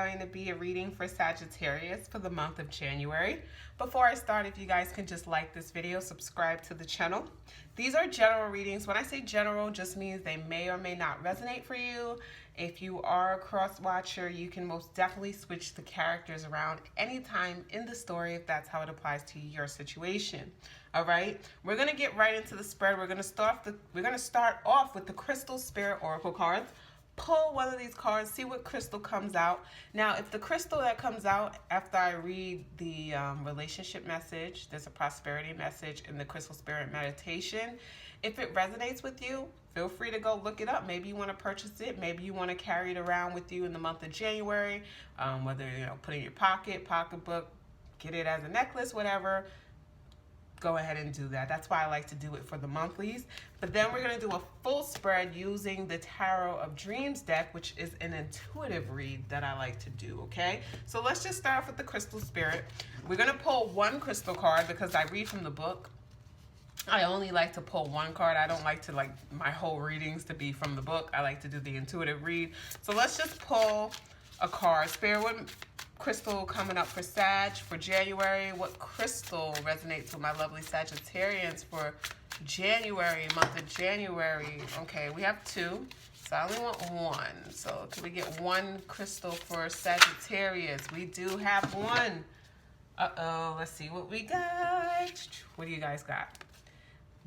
going to be a reading for Sagittarius for the month of January. Before I start, if you guys can just like this video, subscribe to the channel. These are general readings. When I say general, just means they may or may not resonate for you. If you are a cross watcher, you can most definitely switch the characters around anytime in the story if that's how it applies to your situation. All right, we're gonna get right into the spread. We're gonna start off with the Crystal Spirit Oracle cards. Pull one of these cards, see what crystal comes out. Now, if the crystal that comes out after I read the relationship message, there's a prosperity message in the Crystal Spirit meditation. If it resonates with you, feel free to go look it up. Maybe you want to purchase it. Maybe you want to carry it around with you in the month of January, whether, put it in your pocketbook, get it as a necklace, whatever. Go ahead and do that. That's why I like to do it for the monthlies. But then we're going to do a full spread using the Tarot of Dreams deck, which is an intuitive read that I like to do, okay? So let's just start off with the Crystal Spirit. We're going to pull one crystal card because I read from the book. I only like to pull one card. I don't like to my whole readings to be from the book. I like to do the intuitive read. So let's just pull a card. Spirit, what crystal coming up for Sag for January? What crystal resonates with my lovely Sagittarians for January, month of January? Okay, we have two, so I only want one. So can we get one crystal for Sagittarius? We do have one. Uh-oh, let's see what we got. What do you guys got?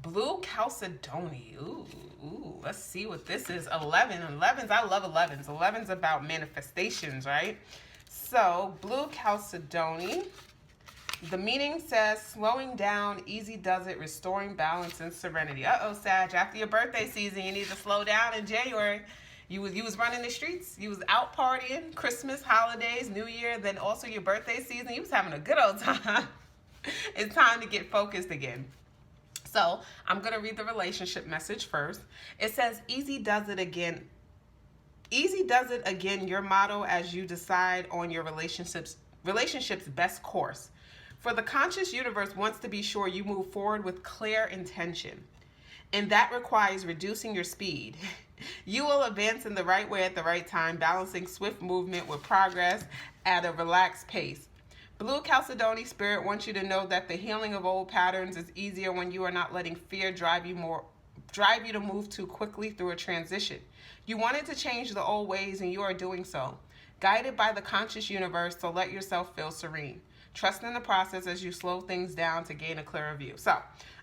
Blue Chalcedony. Ooh, let's see what this is. 11s, I love 11s. 11's about manifestations, right? So, Blue Chalcedony. The meaning says, slowing down, easy does it, restoring balance and serenity. Uh-oh, Sag, after your birthday season, you need to slow down in January. You was running the streets. You was out partying, Christmas, holidays, New Year, then also your birthday season. You was having a good old time. It's time to get focused again. So I'm going to read the relationship message first. It says, easy does it again. Easy does it again, your motto as you decide on your relationship's best course. For the conscious universe wants to be sure you move forward with clear intention. And that requires reducing your speed. You will advance in the right way at the right time, balancing swift movement with progress at a relaxed pace. Blue Chalcedony Spirit wants you to know that the healing of old patterns is easier when you are not letting fear drive you to move too quickly through a transition. You wanted to change the old ways and you are doing so. Guided by the conscious universe, so let yourself feel serene. Trust in the process as you slow things down to gain a clearer view. So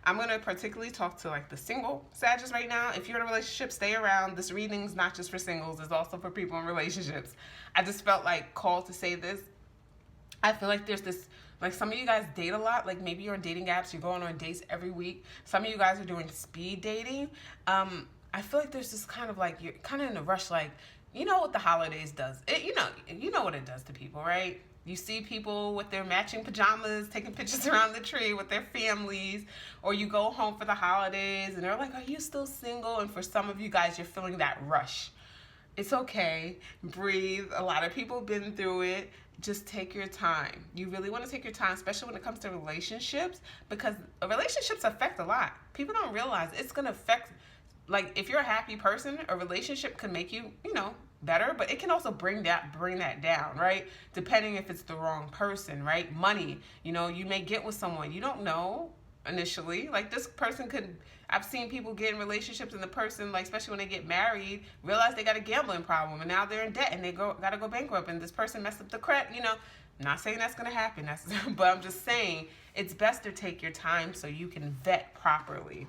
I'm going to particularly talk to the single Sagittarius right now. If you're in a relationship, stay around. This reading's not just for singles, it's also for people in relationships. I just felt called to say this. I feel like there's this, some of you guys date a lot. Maybe you're on dating apps, you're going on dates every week. Some of you guys are doing speed dating. I feel like there's this kind of you're kind of in a rush, you know what the holidays does. You know what it does to people, right? You see people with their matching pajamas taking pictures around the tree with their families, or you go home for the holidays and they're like, are you still single? And for some of you guys, you're feeling that rush. It's okay. Breathe. A lot of people have been through it. Just take your time. You really want to take your time, especially when it comes to relationships, because relationships affect a lot. People don't realize it's going to affect, if you're a happy person, a relationship can make you, better, but it can also bring that down, right? Depending if it's the wrong person, right? Money, you may get with someone you don't know initially. This person could, I've seen people get in relationships and the person, especially when they get married, realize they got a gambling problem and now they're in debt and they gotta go bankrupt and this person messed up the credit, I'm not saying that's gonna happen, but I'm just saying it's best to take your time so you can vet properly.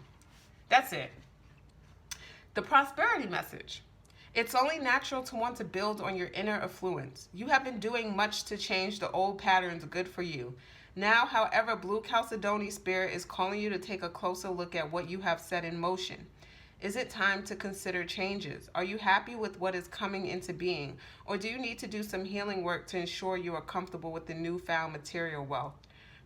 That's it. The prosperity message. It's only natural to want to build on your inner affluence. You have been doing much to change the old patterns good for you. Now, however, Blue Chalcedony Spirit is calling you to take a closer look at what you have set in motion. Is it time to consider changes? Are you happy with what is coming into being? Or do you need to do some healing work to ensure you are comfortable with the newfound material wealth?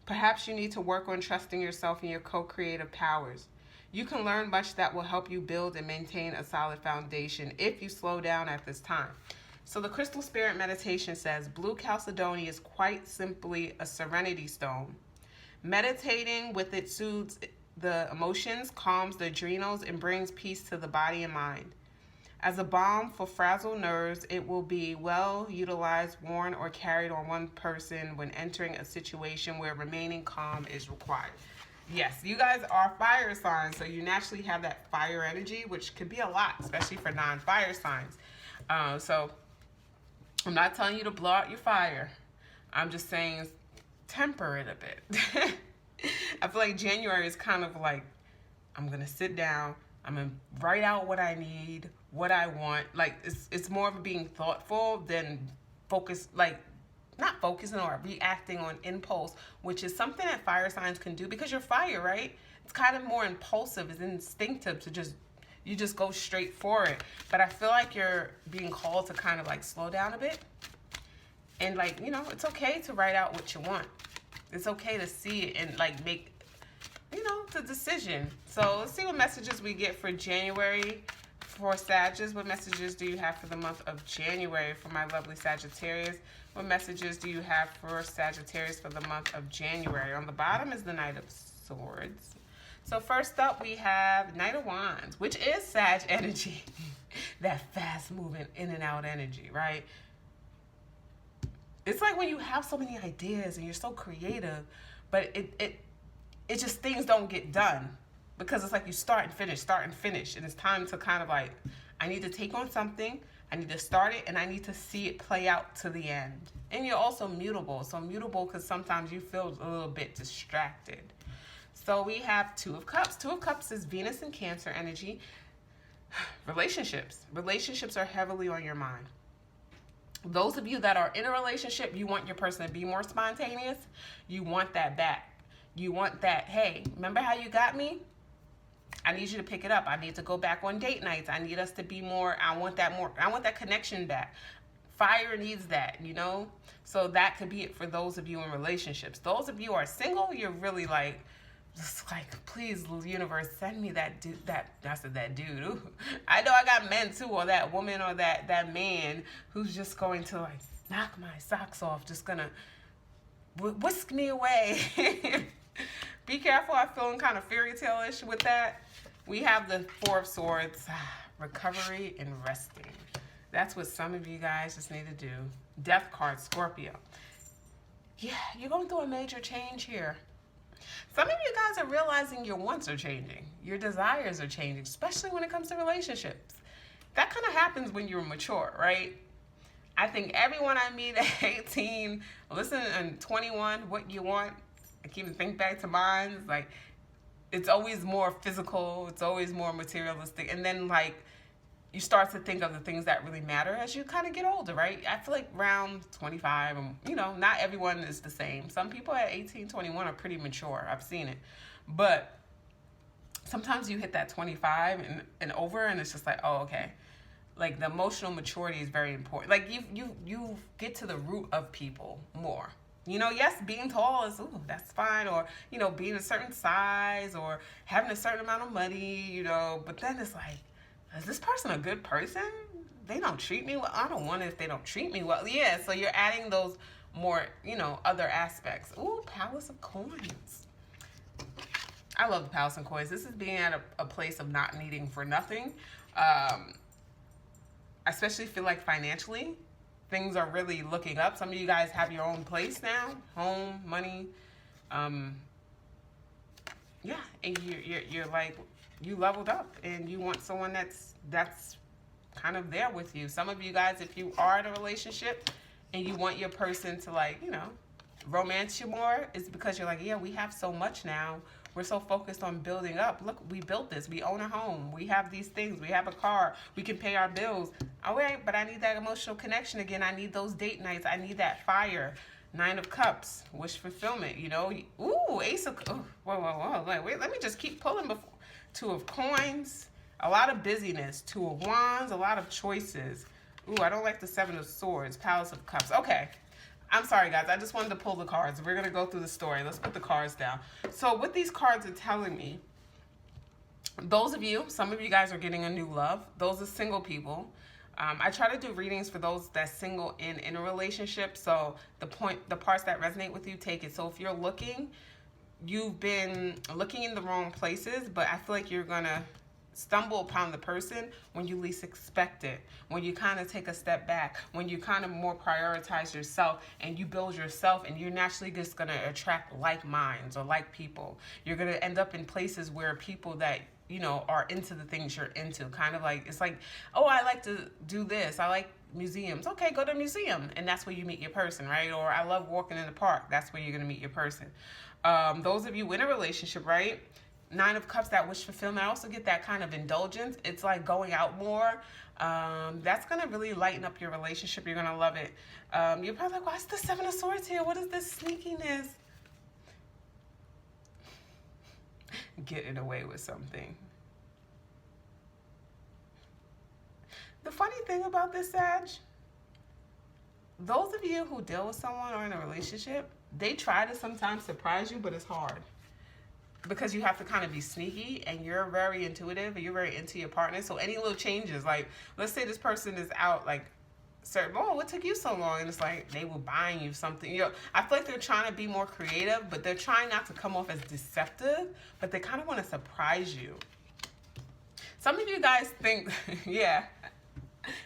Perhaps you need to work on trusting yourself and your co-creative powers. You can learn much that will help you build and maintain a solid foundation if you slow down at this time. So the Crystal Spirit meditation says, Blue Chalcedony is quite simply a serenity stone. Meditating with it soothes the emotions, calms the adrenals, and brings peace to the body and mind. As a balm for frazzled nerves, it will be well utilized, worn, or carried on one person when entering a situation where remaining calm is required. Yes, you guys are fire signs, so you naturally have that fire energy, which could be a lot, especially for non-fire signs. So I'm not telling you to blow out your fire. I'm just saying temper it a bit. I feel like January is kind of like, I'm going to sit down, I'm going to write out what I need, what I want. Like, it's more of being thoughtful than focus, like, not focusing or reacting on impulse, which is something that fire signs can do because you're fire, right? It's kind of more impulsive, it's instinctive to you just go straight for it. But I feel like you're being called to kind of like slow down a bit. And like, you know, it's okay to write out what you want. It's okay to see it and like make, you know, the decision. So let's see what messages we get for January for Sagittarius. What messages do you have for the month of January for my lovely Sagittarius? What messages do you have for Sagittarius for the month of January? On the bottom is the Knight of Swords. So first up we have Knight of Wands, which is Sag energy. That fast moving in and out energy, right? It's like when you have so many ideas and you're so creative, but it just, things don't get done because it's like you start and finish. And it's time to kind of like, I need to take on something, I need to start it, and I need to see it play out to the end. And you're also mutable. So mutable because sometimes you feel a little bit distracted. So we have Two of Cups. Two of Cups is Venus and Cancer energy. Relationships. Relationships are heavily on your mind. Those of you that are in a relationship, you want your person to be more spontaneous. You want that back. You want that, hey, remember how you got me? I need you to pick it up. I need to go back on date nights. I need us to be more, I want that connection back. Fire needs that, you know? So that could be it for those of you in relationships. Those of you who are single, you're really like, just like, please, universe, send me that dude, that dude. Ooh. I know I got men too, or that woman, or that man who's just going to like knock my socks off, just gonna whisk me away. Be careful, I'm feeling kind of fairy tale-ish with that. We have the Four of Swords, recovery and resting. That's what some of you guys just need to do. Death card, Scorpio. Yeah, you're going through a major change here. Some of you guys are realizing your wants are changing. Your desires are changing, especially when it comes to relationships. That kind of happens when you're mature, right? I think everyone I meet at 18, listen, and 21, what you want, I can even think back to mine, it's like, it's always more physical, it's always more materialistic, and then like, you start to think of the things that really matter as you kind of get older, right? I feel like around 25, you know, not everyone is the same. Some people at 18, 21 are pretty mature. I've seen it. But sometimes you hit that 25 and over, and it's just like, oh, okay. Like, the emotional maturity is very important. Like, you get to the root of people more. You know, yes, being tall is, ooh, that's fine. Or, you know, being a certain size or having a certain amount of money, you know. But then it's like, is this person a good person? They don't treat me well. I don't want it if they don't treat me well. Yeah, so you're adding those more, you know, other aspects. Ooh, Palace of Coins. I love the Palace of Coins. This is being at a place of not needing for nothing. I especially feel like financially, things are really looking up. Some of you guys have your own place now, home, money. Yeah, and you're like, you leveled up and you want someone that's kind of there with you. Some of you guys, if you are in a relationship and you want your person to, like, you know, romance you more, it's because you're like, yeah, we have so much now. We're so focused on building up. Look, we built this. We own a home. We have these things. We have a car. We can pay our bills. All right, but I need that emotional connection again. I need those date nights. I need that fire. Nine of Cups, wish fulfillment, you know. Ooh, Ace of, oh, whoa, wait, let me just keep pulling before. Two of Coins, a lot of busyness. Two of Wands, a lot of choices. Ooh, I don't like the Seven of Swords. Palace of Cups. Okay, I'm sorry, guys. I just wanted to pull the cards. We're going to go through the story. Let's put the cards down. So what these cards are telling me, those of you, some of you guys are getting a new love. Those are single people. I try to do readings for those that's single and in a relationship. So the parts that resonate with you, take it. So if you're looking, you've been looking in the wrong places, but I feel like you're gonna stumble upon the person when you least expect it, when you kind of take a step back, when you kind of more prioritize yourself and you build yourself, and you're naturally just going to attract like minds or like people. You're going to end up in places where people that are into the things you're into. Kind of like, it's like, oh, I like to do this. I like museums. Okay, go to a museum. And that's where you meet your person, right? Or I love walking in the park. That's where you're going to meet your person. Those of you in a relationship, right? 9 of Cups, that wish fulfillment. I also get that kind of indulgence. It's like going out more. That's going to really lighten up your relationship. You're going to love it. You're probably like, why is the 7 of Swords here? What is this sneakiness? Getting away with something. The funny thing about this, Sag, those of you who deal with someone or in a relationship, they try to sometimes surprise you, but it's hard. Because you have to kind of be sneaky, and you're very intuitive, and you're very into your partner. So any little changes, like let's say this person is out, like oh, what took you so long? And it's like they were buying you something. I feel like they're trying to be more creative, but they're trying not to come off as deceptive, but they kind of want to surprise you. Some of you guys think, yeah,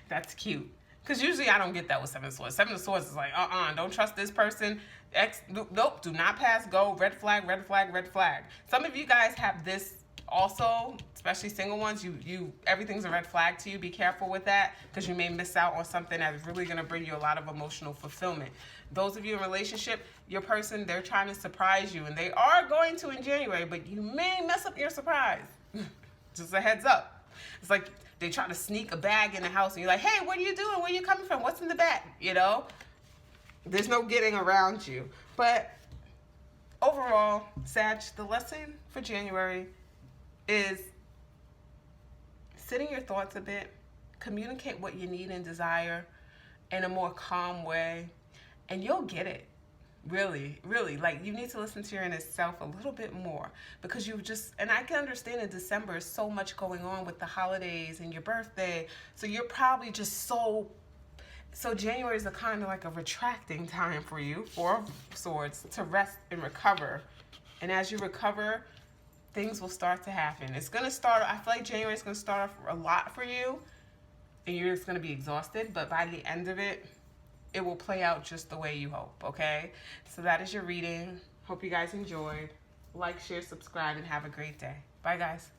that's cute. Because usually I don't get that with 7 of Swords. 7 of Swords is like, don't trust this person. Nope, do not pass go. Red flag, red flag, red flag. Some of you guys have this also, especially single ones. Everything's a red flag to you. Be careful with that, because you may miss out on something that's really going to bring you a lot of emotional fulfillment. Those of you in a relationship, your person, they're trying to surprise you, and they are going to in January, but you may mess up your surprise. Just a heads up. It's like they try to sneak a bag in the house, and you're like, hey, what are you doing? Where are you coming from? What's in the bag? There's no getting around you. But overall, Sag, the lesson for January is sit in your thoughts a bit, communicate what you need and desire in a more calm way, and you'll get it. Really, really. Like, you need to listen to your inner self a little bit more, because and I can understand in December is so much going on with the holidays and your birthday. So you're probably just so January is a kind of like a retracting time for you, 4 of Swords, to rest and recover. And as you recover, things will start to happen. It's going to start, I feel like January is going to start off a lot for you, and you're just going to be exhausted, but by the end of it, it will play out just the way you hope, okay? So that is your reading. Hope you guys enjoyed. Like, share, subscribe, and have a great day. Bye, guys.